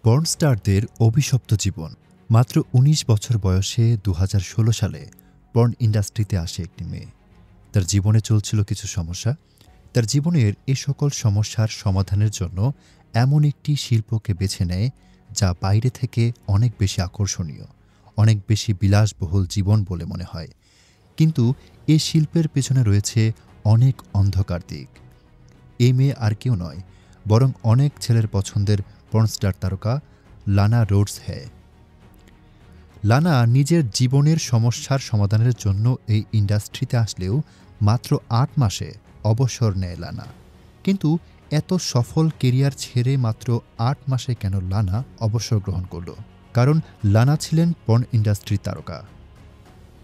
Porn স্টারদের অভিশপ্ত জীবন। মাত্র ১৯ বছর বয়সে ২০১৬ সালে পর্ন ইন্ডাস্ট্রিতে আসে একটি মেয়ে। তার জীবনে চলছিল কিছু সমস্যা। তার জীবনের এ সকল সমস্যার সমাধানের জন্য এমন একটি শিল্পকে বেছে নেয় যা বাইরে থেকে অনেক বেশি আকর্ষণীয়, অনেক বেশি বিলাসবহুল জীবন বলে মনে হয়। কিন্তু এ শিল্পের পেছনে রয়েছে অনেক অন্ধকার দিক। এই মেয়ে আর কেউ নয়, বরং অনেক ছেলের পছন্দের পর্নস্টার তারকা লানা রোডস। লানা নিজের জীবনের সমস্যার সমাধানের জন্য এই ইন্ডাস্ট্রিতে আসলেও মাত্র ৮ মাসে অবসর নেয় লানা। কিন্তু এত সফল কেরিয়ার ছেড়ে মাত্র ৮ মাসে কেন লানা অবসর গ্রহণ করল? কারণ লানা ছিলেন পর্ন ইন্ডাস্ট্রির তারকা।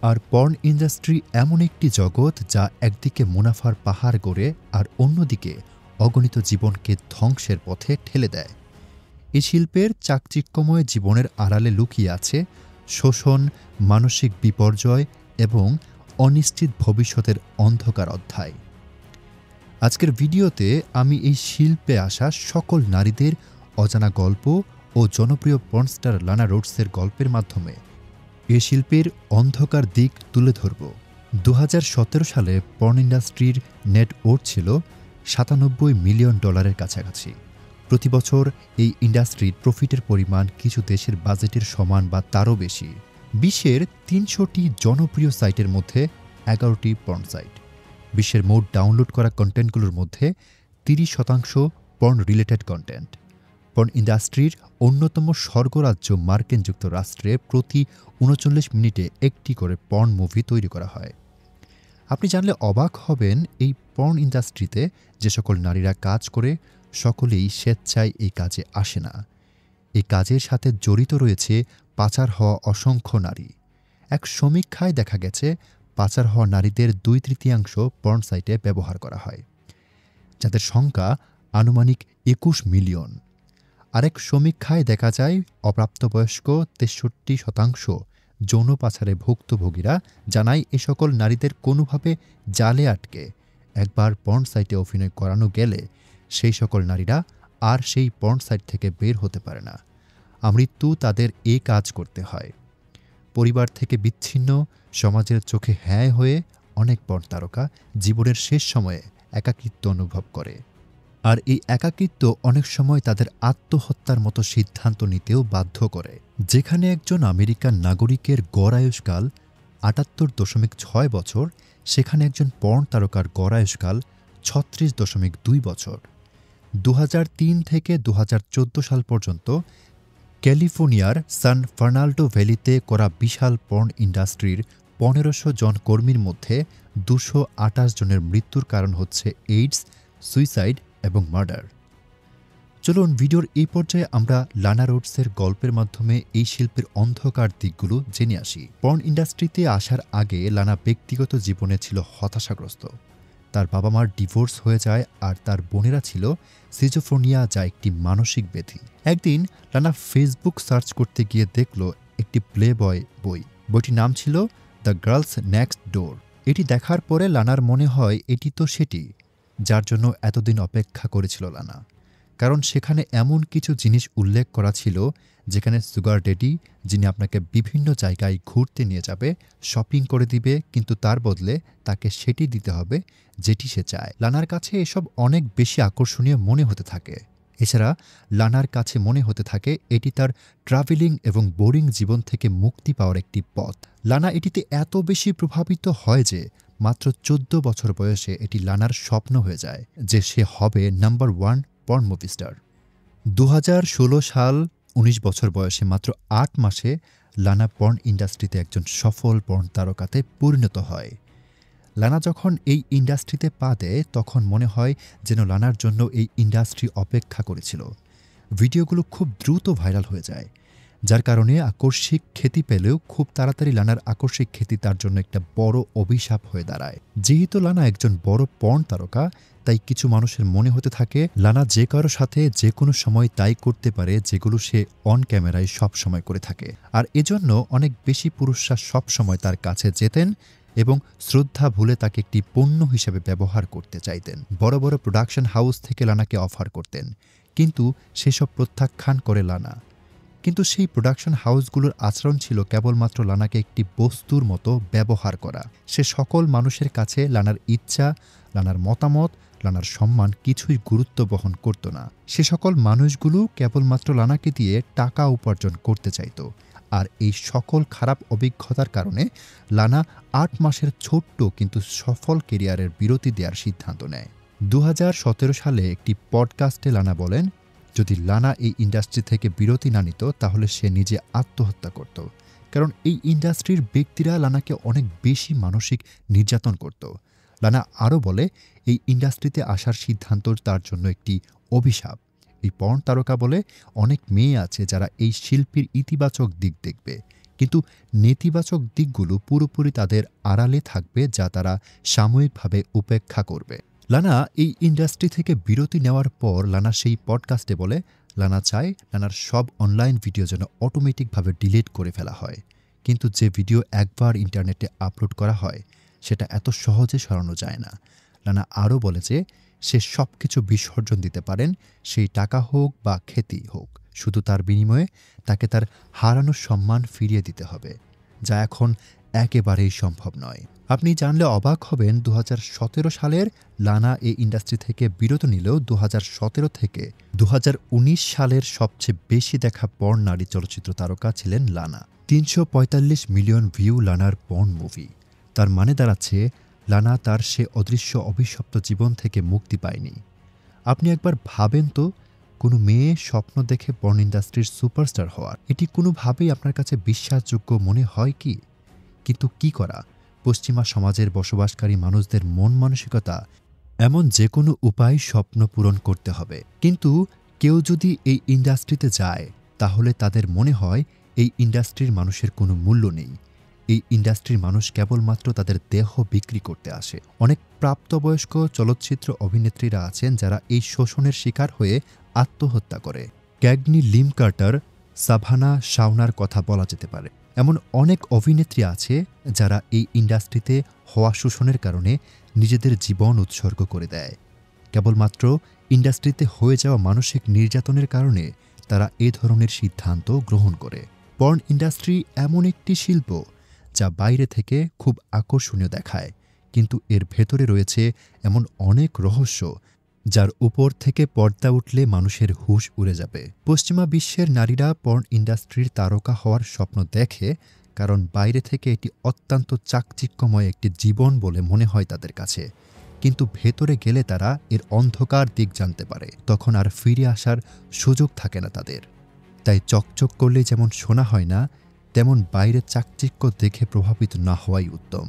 আর পর্ন ইন্ডাস্ট্রি এমন একটি জগৎ যা একদিকে মুনাফার পাহাড় গড়ে আর অন্যদিকে অগণিত জীবনকে ধ্বংসের পথে ঠেলে দেয়। এই শিল্পের চাকচিক্যময় জীবনের আড়ালে লুকিয়ে আছে শোষণ, মানসিক বিপর্যয় এবং অনিশ্চিত ভবিষ্যতের অন্ধকার অধ্যায়। আজকের ভিডিওতে আমি এই শিল্পে আসা সকল নারীদের অজানা গল্প ও জনপ্রিয় পর্নস্টার লানা রোডসের গল্পের মাধ্যমে এ শিল্পের অন্ধকার দিক তুলে ধরব। ২০১৭ সালে পর্ন ইন্ডাস্ট্রির নেট ওয়ার্থ ছিল $৯৭ মিলিয়ন কাছাকাছি। প্রতি বছর এই ইন্ডাস্ট্রির প্রফিটের পরিমাণ কিছু দেশের বাজেটের সমান বা তারও বেশি। বিশ্বের ৩০০টি জনপ্রিয় সাইটের মধ্যে ১১টি পর্ন সাইট। বিশ্বের মোট ডাউনলোড করা কন্টেন্টগুলোর মধ্যে ৩০% পর্ন রিলেটেড কন্টেন্ট। পর্ন ইন্ডাস্ট্রির অন্যতম স্বর্গরাজ্য মার্কিন যুক্তরাষ্ট্রে প্রতি ৩৯ মিনিটে একটি করে পর্ন মুভি তৈরি করা হয়। আপনি জানলে অবাক হবেন, এই পর্ন ইন্ডাস্ট্রিতে যে সকল নারীরা কাজ করে সকলেই স্বেচ্ছায় এই কাজে আসে না। এই কাজের সাথে জড়িত রয়েছে পাচার হওয়া অসংখ্য নারী। এক সমীক্ষায় দেখা গেছে পাচার হওয়া নারীদের ২/৩ পর্ন সাইটে ব্যবহার করা হয়, যাদের সংখ্যা আনুমানিক ২১ মিলিয়ন। আরেক সমীক্ষায় দেখা যায় অপ্রাপ্তবয়স্ক ৬৩% যৌন পাচারে ভুক্তভোগীরা জানায় এ সকল নারীদের কোনোভাবে জালে আটকে একবার পর্ন সাইটে অভিনয় করানো গেলে সেই সকল নারীরা আর সেই পর্ন সাইট থেকে বের হতে পারে না। আমৃত্যু তাদের এ কাজ করতে হয়। পরিবার থেকে বিচ্ছিন্ন, সমাজের চোখে হ্যায় হয়ে অনেক পর্ন তারকা জীবনের শেষ সময়ে একাকিত্ব অনুভব করে। আর এই একাকিত্ব অনেক সময় তাদের আত্মহত্যার মতো সিদ্ধান্ত নিতেও বাধ্য করে। যেখানে একজন আমেরিকান নাগরিকের গড় আয়ুষ্কাল ৭৮.৬ বছর, সেখানে একজন পর্ন তারকার গড় আয়ুষ্কাল ৩৬.২ বছর। ২০০৩ থেকে ২০১৪ সাল পর্যন্ত ক্যালিফোর্নিয়ার সান ফার্নান্ডো ভ্যালিতে করা বিশাল পর্ন ইন্ডাস্ট্রির ১৫০০ জন কর্মীর মধ্যে ২২৮ জনের মৃত্যুর কারণ হচ্ছে এইডস, সুইসাইড এবং মার্ডার। চলুন ভিডিওর এই পর্যায়ে আমরা লানা রোডসের গল্পের মাধ্যমে এই শিল্পের অন্ধকার দিকগুলো জেনে আসি। পর্ন ইন্ডাস্ট্রিতে আসার আগে লানা ব্যক্তিগত জীবনে ছিল হতাশাগ্রস্ত। তার বাবা মার ডিভোর্স হয়ে যায় আর তার বোনেরা ছিল সিজোফ্রেনিয়া, যা একটি মানসিক ব্যাধি। একদিন লানা ফেসবুক সার্চ করতে গিয়ে দেখল একটি প্লে বয় বই। বইটির নাম ছিল দ্য গার্লস নেক্সট ডোর। এটি দেখার পরে লানার মনে হয় এটি তো সেটি যার জন্য এতদিন অপেক্ষা করেছিল লানা। কারণ সেখানে এমন কিছু জিনিস উল্লেখ করা ছিল যেখানে সুগার ড্যাডি, যিনি আপনাকে বিভিন্ন জায়গায় ঘুরতে নিয়ে যাবে, শপিং করে দিবে, কিন্তু তার বদলে তাকে সেটি দিতে হবে যেটি সে চায়। লানার কাছে এসব অনেক বেশি আকর্ষণীয় মনে হতে থাকে। এছাড়া লানার কাছে মনে হতে থাকে এটি তার ট্রাভেলিং এবং বোরিং জীবন থেকে মুক্তি পাওয়ার একটি পথ। লানা এটিতে এত বেশি প্রভাবিত হয় যে মাত্র ১৪ বছর বয়সে এটি লানার স্বপ্ন হয়ে যায় যে সে হবে নাম্বার 1 পর্ন মুভি স্টার। ২০১৬ সাল, ১৯ বছর বয়সে মাত্র ৮ মাসে লানা পর্ন ইন্ডাস্ট্রিতে একজন সফল পর্ন তারকাতে পরিণত হয়। লানা যখন এই ইন্ডাস্ট্রিতে পা দেয় তখন মনে হয় যেন লানার জন্য এই ইন্ডাস্ট্রি অপেক্ষা করেছিল। ভিডিওগুলো খুব দ্রুত ভাইরাল হয়ে যায়, যার কারণে আকস্মিক খ্যাতি পেলেও খুব তাড়াতাড়ি লানার আকস্মিক খ্যাতি তার জন্য একটা বড় অভিশাপ হয়ে দাঁড়ায়। যেহেতু লানা একজন বড় পর্ন তারকা, তাই কিছু মানুষের মনে হতে থাকে লানা যে কারো সাথে যে কোনো সময় তাই করতে পারে যেগুলো সে অন ক্যামেরায় সব সময় করে থাকে। আর এজন্য অনেক বেশি পুরুষরা সব সময় তার কাছে যেতেন এবং শ্রদ্ধা ভুলে তাকে একটি পণ্য হিসেবে ব্যবহার করতে চাইতেন। বড় বড় প্রোডাকশন হাউস থেকে লানাকে অফার করতেন, কিন্তু সেসব প্রত্যাখ্যান করে লানা। কিন্তু সেই প্রোডাকশন হাউসগুলোর আচরণ ছিল কেবলমাত্র লানাকে একটি বস্তুর মতো ব্যবহার করা। সে সকল মানুষের কাছে লানার ইচ্ছা, লানার মতামত, লানার সম্মান কিছুই গুরুত্ব বহন করত না। সে সকল মানুষগুলো কেবলমাত্র লানাকে দিয়ে টাকা উপার্জন করতে চাইত। আর এই সকল খারাপ অভিজ্ঞতার কারণে লানা ৮ মাসের ছোট্ট কিন্তু সফল কেরিয়ারের বিরতি দেওয়ার সিদ্ধান্ত নেয়। ২০১৭ সালে একটি পডকাস্টে লানা বলেন, যদি লানা এই ইন্ডাস্ট্রি থেকে বিরতি না নিত তাহলে সে নিজে আত্মহত্যা করত। কারণ এই ইন্ডাস্ট্রির ব্যক্তিরা লানাকে অনেক বেশি মানসিক নির্যাতন করত। লানা আরও বলে, এই ইন্ডাস্ট্রিতে আসার সিদ্ধান্ত তার জন্য একটি অভিশাপ। এই পর্ন তারকা বলে, অনেক মেয়ে আছে যারা এই শিল্পীর ইতিবাচক দিক দেখবে, কিন্তু নেতিবাচক দিকগুলো পুরোপুরি তাদের আড়ালে থাকবে, যা তারা সাময়িকভাবে উপেক্ষা করবে। লানা এই ইন্ডাস্ট্রি থেকে বিরতি নেওয়ার পর লানা সেই পডকাস্টে বলে, লানা চায় লানার সব অনলাইন ভিডিও যেন অটোমেটিকভাবে ডিলিট করে ফেলা হয়। কিন্তু যে ভিডিও একবার ইন্টারনেটে আপলোড করা হয় সেটা এত সহজে সরানো যায় না। লানা আরও বলে যে সে সব কিছু বিসর্জন দিতে পারেন, সেই টাকা হোক বা খ্যাতি হোক, শুধু তার বিনিময়ে তাকে তার হারানো সম্মান ফিরিয়ে দিতে হবে, যা এখন একেবারেই সম্ভব নয়। আপনি জানলে অবাক হবেন, ২০১৭ সালের লানা এই ইন্ডাস্ট্রি থেকে বিরত নিলেও ২০১৭ থেকে ২০১৯ সালের সবচেয়ে বেশি দেখা পর্ন নারী চলচ্চিত্র তারকা ছিলেন লানা। ৩৪৫ মিলিয়ন ভিউ লানার পর্ন মুভি। তার মানে দাঁড়াচ্ছে লানা তার সে অদৃশ্য অভিশপ্ত জীবন থেকে মুক্তি পায়নি। আপনি একবার ভাবেন তো, কোনো মেয়ে স্বপ্ন দেখে পর্ন ইন্ডাস্ট্রির সুপারস্টার হওয়ার, এটি কোনোভাবেই আপনার কাছে বিশ্বাসযোগ্য মনে হয় কি? কিন্তু কি করা, পশ্চিমা সমাজের বসবাসকারী মানুষদের মন মানসিকতা এমন যে কোনো উপায় স্বপ্ন পূরণ করতে হবে। কিন্তু কেউ যদি এই ইন্ডাস্ট্রিতে যায় তাহলে তাদের মনে হয় এই ইন্ডাস্ট্রির মানুষের কোনো মূল্য নেই। এই ইন্ডাস্ট্রির মানুষ কেবলমাত্র তাদের দেহ বিক্রি করতে আসে। অনেক প্রাপ্তবয়স্ক চলচ্চিত্র অভিনেত্রীরা আছেন যারা এই শোষণের শিকার হয়ে আত্মহত্যা করে। ক্যাগনি লিম কার্টার, সাভানা শাওনার কথা বলা যেতে পারে। এমন অনেক অভিনেত্রী আছে যারা এই ইন্ডাস্ট্রিতে হওয়া শোষণের কারণে নিজেদের জীবন উৎসর্গ করে দেয়। কেবলমাত্র ইন্ডাস্ট্রিতে হয়ে যাওয়া মানসিক নির্যাতনের কারণে তারা এ ধরনের সিদ্ধান্ত গ্রহণ করে। পর্ন ইন্ডাস্ট্রি এমন একটি শিল্প যা বাইরে থেকে খুব আকর্ষণীয় দেখায়, কিন্তু এর ভেতরে রয়েছে এমন অনেক রহস্য যার উপর থেকে পর্দা উঠলে মানুষের হুঁশ উড়ে যাবে। পশ্চিমা বিশ্বের নারীরা পর্ন ইন্ডাস্ট্রির তারকা হওয়ার স্বপ্ন দেখে কারণ বাইরে থেকে এটি অত্যন্ত চাকচিক্যময় একটি জীবন বলে মনে হয় তাদের কাছে। কিন্তু ভেতরে গেলে তারা এর অন্ধকার দিক জানতে পারে, তখন আর ফিরে আসার সুযোগ থাকে না তাদের। তাই চকচক করলে যেমন শোনা হয় না, তেমন বাইরে চাকচিক্য দেখে প্রভাবিত না হওয়াই উত্তম।